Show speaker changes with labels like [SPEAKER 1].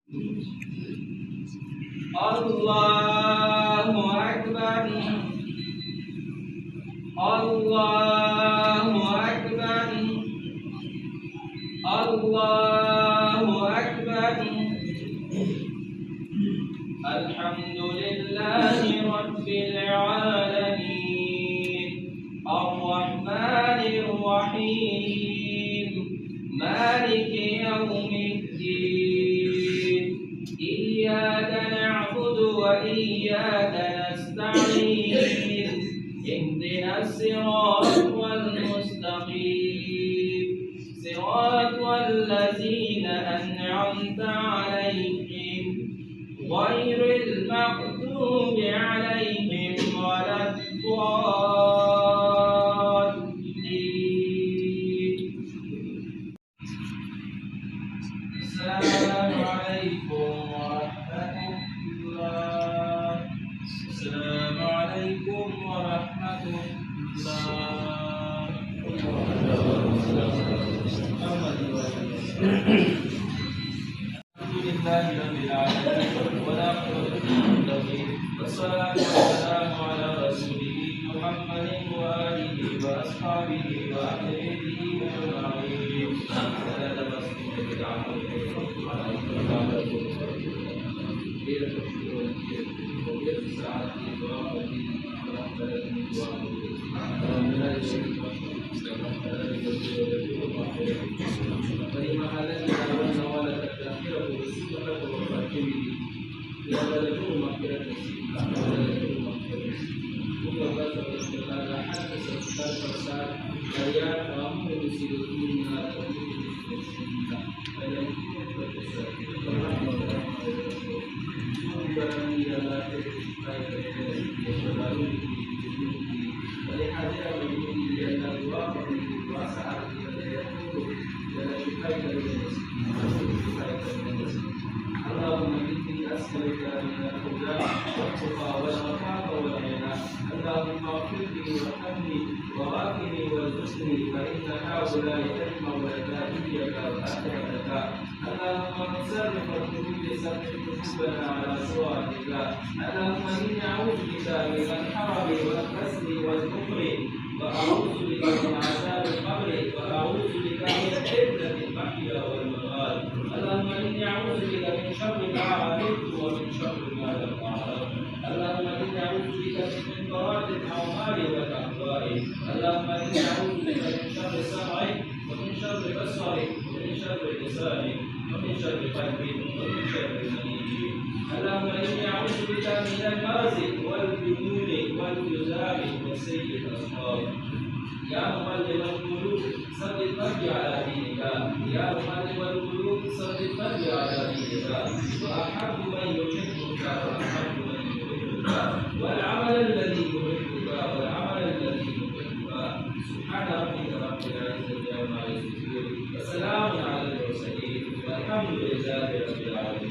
[SPEAKER 1] الله أكبر الله أكبر الله أكبر الحمد لله رب العالمين الرحمن الرحيم مالك يوم الدين إياك نعبد وإياك نستعين اهدنا الصراط المستقيم صراط الذين أنعمت عليهم غير المغضوب عليهم ولا الضالين. السلام عليكم ورحمة الله. السلام عليكم ورحمة الله. الحمد لله رب العالمين والعاقبة للمتقين والصلاة والسلام على رسوله محمد وآله وأصحابه وأهل بيته أجمعين. اللهم إني أسألك من الهدى والتقى والعفاف والغنى. اللهم اغفر لي وارحمني وغافني وارزقني فإن هؤلاء أجمعوا لدائك وأكرمك. اللهم من سرق القلوب سرق قلوبنا على صراطك. اللهم إني أعوذ بك من الحرم والكسل والكفر وأعوذ بك من عذاب القبر وأعوذ بك من فتنة المحيا والممات. اللهم إني أعوذ بك من شر ما عملت ومن شر ما لم أعلم. اللهم إني أعوذ بك من فرات أعمالي وأهوائي. اللهم إني أعوذ بك من شر سمعي ومن شر بصري ومن شر لساني ومن شر قلبي ومن شر مني. اللهم إني أعوذ بك من المرض والجنون والجذام وسيء الأسقام. يا مقلب القلوب ثبت قلبي على دينك. يا مقلب القلوب ثبت قلبي على دينك. وأحب من يحبك وأحب من يحبك والعمل الذي يحبك والعمل الذي يحبك. سبحان ربك رب العزة عما يصفون وسلام على المرسلين والحمد لله رب العالمين.